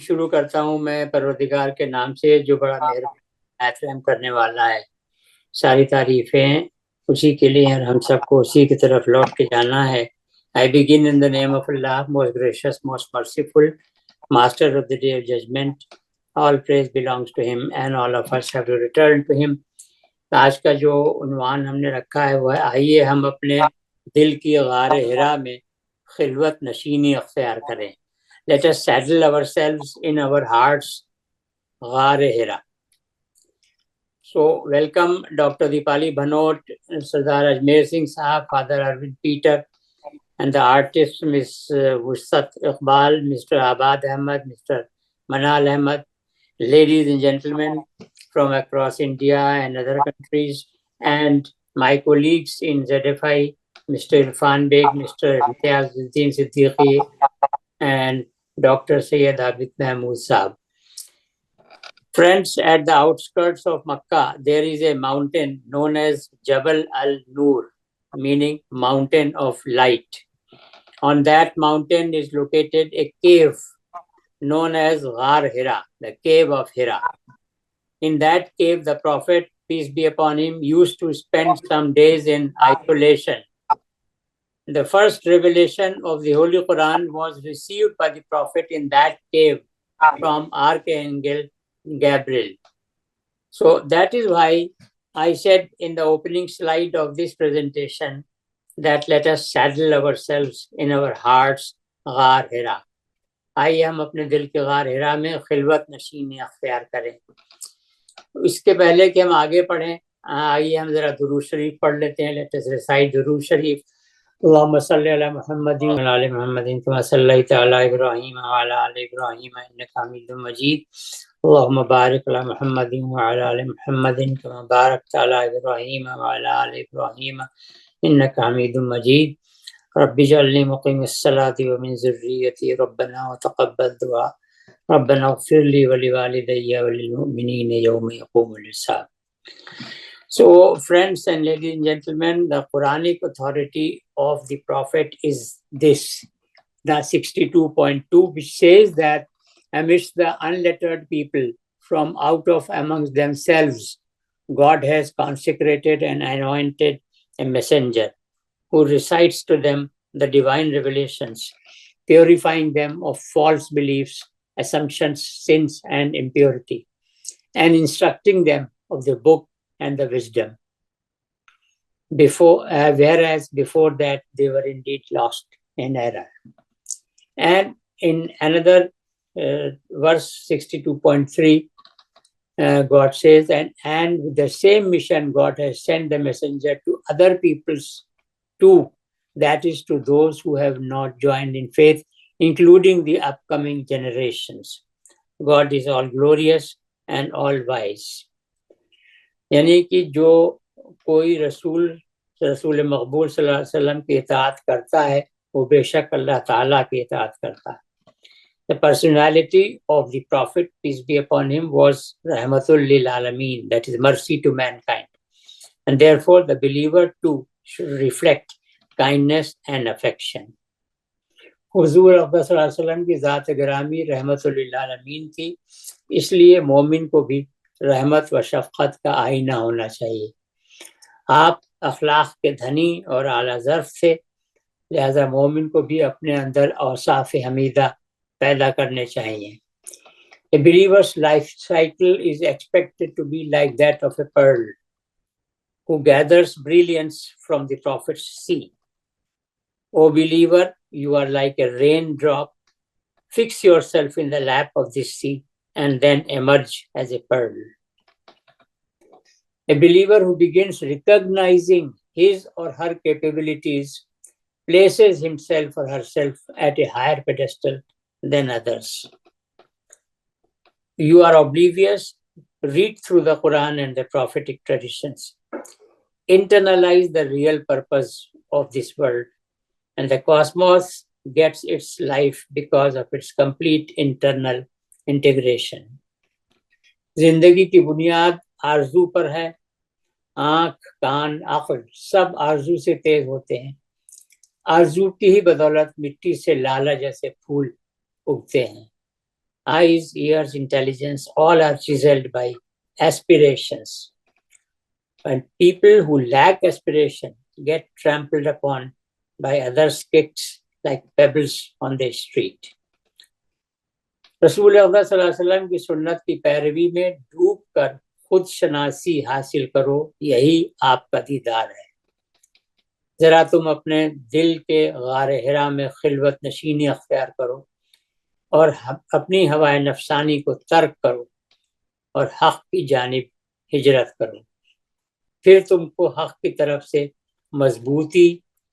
शुरू करता हूँ मैं परवरदिगार के नाम से जो बड़ा मेहरबान रहम करने वाला है। सारी तारीफें उसी के लिए और हम सबको उसी की तरफ लौट के जाना है। I begin in the name of Allah, most gracious, most merciful, master of the day of judgment. All praise belongs to him and all of us have to return to him. आज का जो उन्वान हमने रखा है वह आइए हम अपने दिल की गार हिरा में खिलवत नशीनी अख्तियार करें। Let us saddle ourselves in our hearts, Ghaar Hira. So, welcome Dr. Dipali Bhanot, Sardar Ajmer Singh Sahab, Father Arvind Peter, and the artists Ms Vus'at Iqbal, Mr Abid Ahmad, Mr Manaal Ahmad, ladies and gentlemen from across India and other countries, and my colleagues in ZFI, Mr Irfan Baig, Mr Siddiqui, and Dr Syed Abid Mahmood Sahab. Friends, at the outskirts of Makkah, there is a mountain known as Jabal al-Nur, meaning mountain of light. On that mountain is located a cave known as Ghaar Hira, the cave of Hira. In that cave, the Prophet, peace be upon him, used to spend some days in isolation. The first revelation of the Holy Quran was received by the Prophet in that cave from Archangel Gabriel. So that is why I said in the opening slide of this presentation that let us saddle ourselves in our hearts Ghaar Hira. आइए हम अपने दिल के गार हिरा में खिलवत नशीनी अख्तियार करें। इसके पहले कि हम आगे पढ़ें, आइए हम जरा दुरूद शरीफ पढ़ लेते हैं। लेट अस रिसाइट दुरूद शरीफ। अल्लाहुम्मा सल्ली अला मुहम्मदिन व अला मुहम्मदिन कमा सल्लैता अला इब्राहीम व अला आलि इब्राहीम इन्नका हमीदुम मजीद। अल्लाहुम्मा बारिक अला मुहम्मदिन व अला आलि मुहम्मदिन कमा बारकता अला इब्राहीम व अला आलि इब्राहीम इन्नका हमीदुम मजीद। रब्बि जअलनी मुक़ीमस्सलाति व मिन ज़ुर्रिय्यति रब्बना व तक़ब्बल दुआ रब्बना इग़फ़िर ली व लिवालिदैया व लिल-मुअमिनीन यौम यक़ूमुल हिसाब। So, friends and ladies and gentlemen, the Quranic authority of the Prophet is this, the 62.2, which says that amidst the unlettered people from out of amongst themselves, God has consecrated and anointed a messenger who recites to them the divine revelations, purifying them of false beliefs, assumptions, sins, and impurity, and instructing them of the book and the wisdom. Whereas before that they were indeed lost in error. And in another verse 62.3, God says, and with the same mission God has sent the messenger to other peoples too, that is to those who have not joined in faith, including the upcoming generations. God is all glorious and all wise. यानी कि जो कोई रसूल मकबूल सल्लल्लाहु अलैहि वसल्लम की इताअत करता है वो बेशक अल्लाह ताला की इताअत करता है। The personality of the Prophet, peace be upon him, was Rahmatul lil Alameen, that is mercy to mankind. And therefore the believer too should reflect kindness and affection. हुजूर अक़बर सल्लल्लाहु अलैहि वसल्लम की ज़ात गिरामी रहमतुल लिल आलमीन थी, इसलिए मोमिन को भी रहमत व शफ़क़त का आईना होना चाहिए। आप अखलाक के धनी और आला ज़र्फ़ थे, लिहाजा मोमिन को भी अपने अंदर औसाफ़ हमीदा पैदा करने चाहिए। A believer's life cycle is expected to be like that of a pearl who gathers brilliance from the Prophet's sea. O believer, you are like a raindrop. Fix yourself in the lap of this sea and then emerge as a pearl. A believer who begins recognizing his or her capabilities places himself or herself at a higher pedestal than others. You are oblivious, read through the Quran and the prophetic traditions. Internalize the real purpose of this world, and the cosmos gets its life because of its complete internal integration. जिंदगी की बुनियाद आरजू पर है। आँख, कान, अक्ल सब आरजू से तेज होते हैं। आरजू की ही बदौलत मिट्टी से लाला जैसे फूल उगते हैं। eyes, ears, intelligence, all are chiseled by aspirations. And people who lack aspiration get trampled upon by others' kicks like pebbles on the street. रसूल अल्लाह सल्लल्लाहु अलैहि वसल्लम की सुन्नत की पैरवी में डूब कर खुद शनासी हासिल करो, यही आपका दीदार है। जरा तुम अपने दिल के गार हिरा में खिलवत नशीनी अख्तियार करो और अपनी हवाए नफसानी को तर्क करो और हक की जानिब हिजरत करो, फिर तुमको हक की तरफ से मजबूती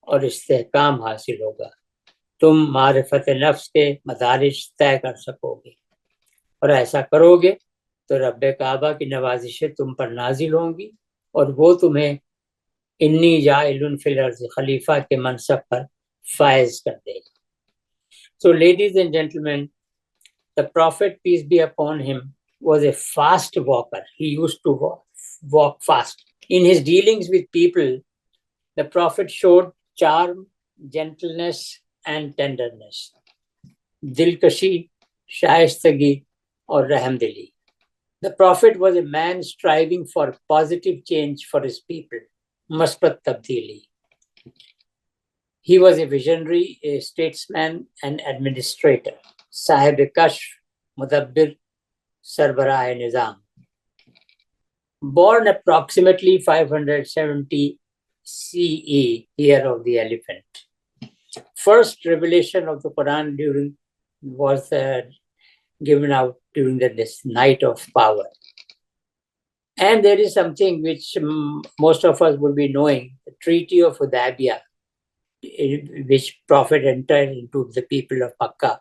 और इस्तेहकाम हासिल होगा। तुम मारिफत नफ्स के मदारिज तय कर सकोगे और ऐसा करोगे तो रब्बे काबा की नवाजिशें तुम पर नाजिल होंगी और वो तुम्हें इन्नी जाइलुन फिल अर्ज़ खलीफा के मनसब पर फायज कर देगा। So ladies and gentlemen, the Prophet, peace be upon him, was a fast walker. He used to walk fast. In his dealings with people, the Prophet showed charm, gentleness, and tenderness. Dilkashi, shaistagi, or rahmdili. The Prophet was a man striving for positive change for his people. Musbat tabdili. He was a visionary, a statesman, and administrator. Sahib-e-Kashf, Mudabbir, Sarbarah-e-Nizam. Born approximately 570 CE, year of the elephant. First revelation of the Quran was given out during this night of power. And there is something which most of us would be knowing, the Treaty of Hudaybiyah, which Prophet entered into the people of Makkah.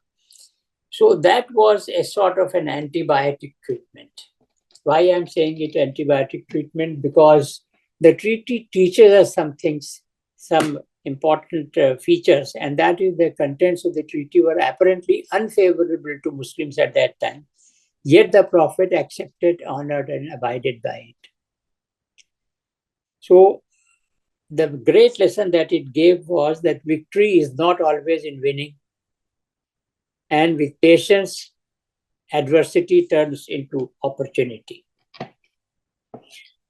So that was a sort of an antibiotic treatment. Why I'm saying it antibiotic treatment? Because the treaty teaches us some things, some important features, and that is the contents of the treaty were apparently unfavorable to Muslims at that time. Yet the Prophet accepted, honored, and abided by it. So the great lesson that it gave was that victory is not always in winning, and with patience, adversity turns into opportunity.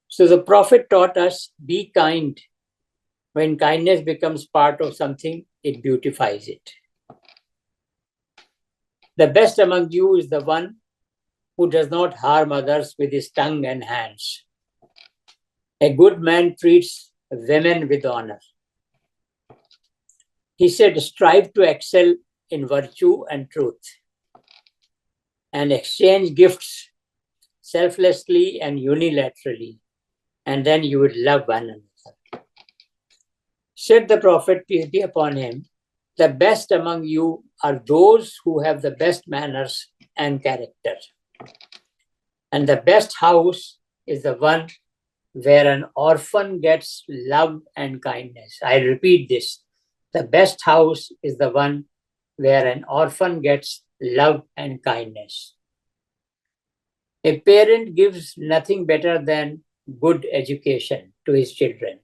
So the Prophet taught us, be kind. When kindness becomes part of something, it beautifies it. The best among you is the one who does not harm others with his tongue and hands. A good man treats women with honor. He said, strive to excel in virtue and truth, and exchange gifts selflessly and unilaterally, and then you will love one another. Said the Prophet, peace be upon him, the best among you are those who have the best manners and character. And the best house is the one where an orphan gets love and kindness. I repeat this. The best house is the one where an orphan gets love and kindness. A parent gives nothing better than good education to his children.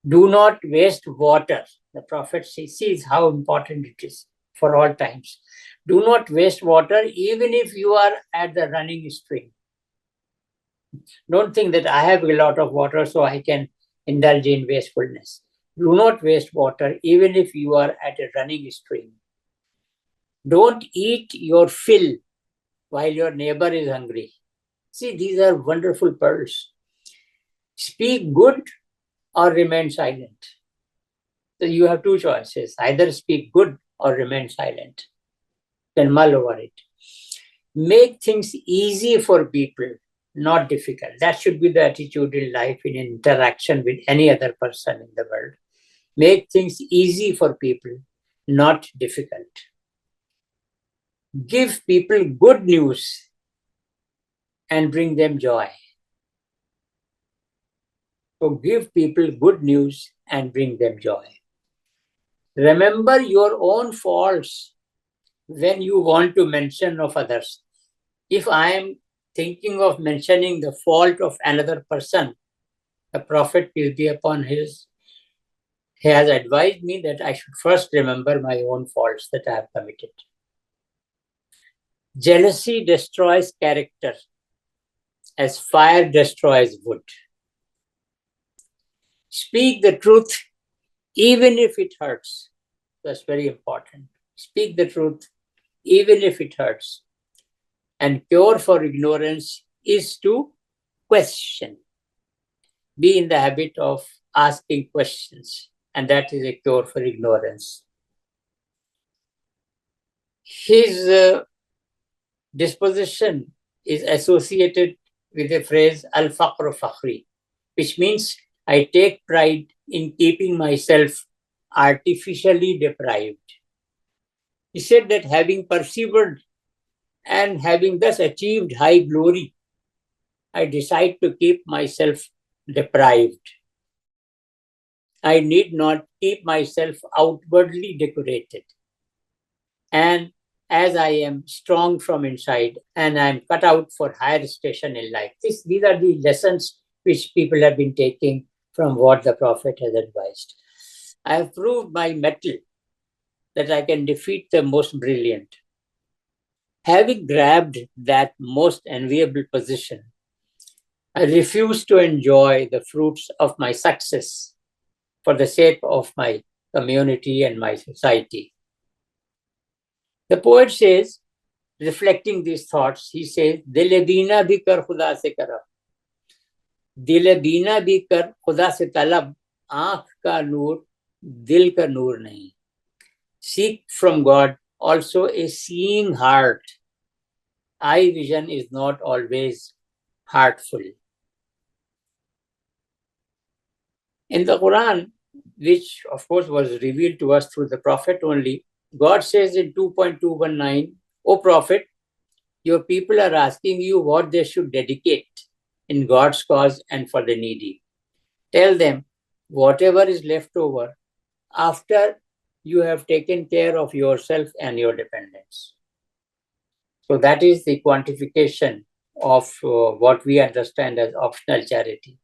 Do not waste water. The Prophet sees how important it is for all times. Do not waste water even if you are at the running stream. Don't think that I have a lot of water so I can indulge in wastefulness. Do not waste water even if you are at a running stream. Don't eat your fill while your neighbor is hungry. See, these are wonderful pearls. Speak good or remain silent. So you have two choices. Either speak good or remain silent. Then mull over it. Make things easy for people, not difficult. That should be the attitude in life, in interaction with any other person in the world. Make things easy for people, not difficult. Give people good news and bring them joy. So give people good news and bring them joy. Remember your own faults when you want to mention of others. If I am thinking of mentioning the fault of another person, the Prophet, peace be upon him, he has advised me that I should first remember my own faults that I have committed. Jealousy destroys character as fire destroys wood. Speak the truth even if it hurts. That's very important. Speak the truth even if it hurts. And cure for ignorance is to question. Be in the habit of asking questions, and that is a cure for ignorance. His disposition is associated with the phrase al-faqru fakhri, which means I take pride in keeping myself artificially deprived. He said that having persevered and having thus achieved high glory, I decide to keep myself deprived. I need not keep myself outwardly decorated. And as I am strong from inside and I am cut out for higher station in life. These are the lessons which people have been taking from what the Prophet has advised. I have proved my mettle that I can defeat the most brilliant. Having grabbed that most enviable position, I refuse to enjoy the fruits of my success for the sake of my community and my society. The poet says, reflecting these thoughts, he says, Dil bina bhi kar khuda se karab. Dil bina bhi kar khuda se talab. Aankh ka noor, dil ka noor nahi. Seek from God also a seeing heart. Eye vision is not always heartful. In the Quran, which of course was revealed to us through the Prophet only, God says in 2.219, O Prophet, your people are asking you what they should dedicate in God's cause and for the needy. Tell them whatever is left over after you have taken care of yourself and your dependents. So that is the quantification of what we understand as optional charity.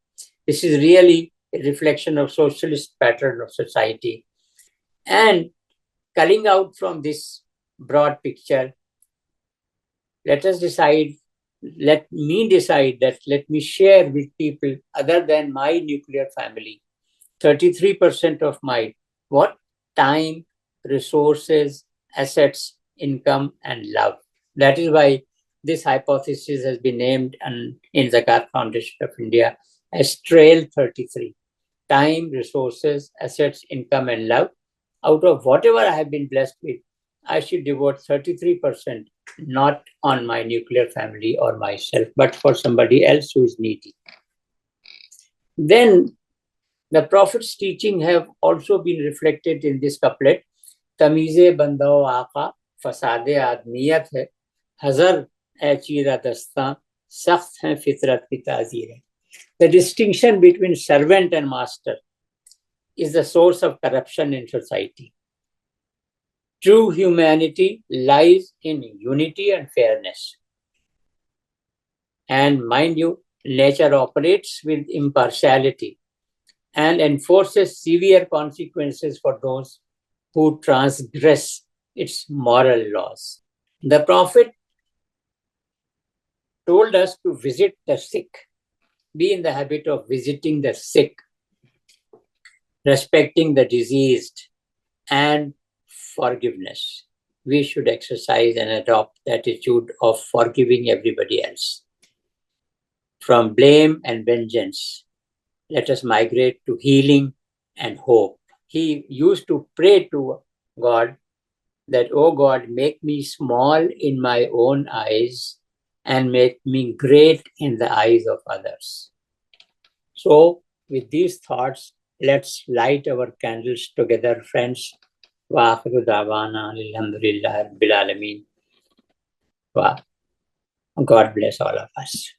This is really a reflection of socialist pattern of society. And culling out from this broad picture, let me decide that let me share with people other than my nuclear family 33% of my what? Time, resources, assets, income, and love. That is why this hypothesis has been named in Zakat Foundation of India as Trail 33. Time, resources, assets, income, and love. Out of whatever I have been blessed with, I should devote 33% not on my nuclear family or myself, but for somebody else who is needy. Then the Prophet's teaching have also been reflected in this couplet. Tamize bandao aqa, fasade admiyat hai, hazar hai chira dastan, sakht hai fitrat ki ta'zeer hai. The distinction between servant and master is the source of corruption in society. True humanity lies in unity and fairness. And mind you, nature operates with impartiality and enforces severe consequences for those who transgress its moral laws. The Prophet told us to visit the sick, be in the habit of visiting the sick, respecting the diseased, and forgiveness. We should exercise and adopt the attitude of forgiving everybody else. From blame and vengeance, let us migrate to healing and hope. He used to pray to God that, oh God, make me small in my own eyes and make me great in the eyes of others. So with these thoughts, let's light our candles together, friends. Wa akhiru da'wana alhamdulillahi rabbil alameen. Wow. God bless all of us.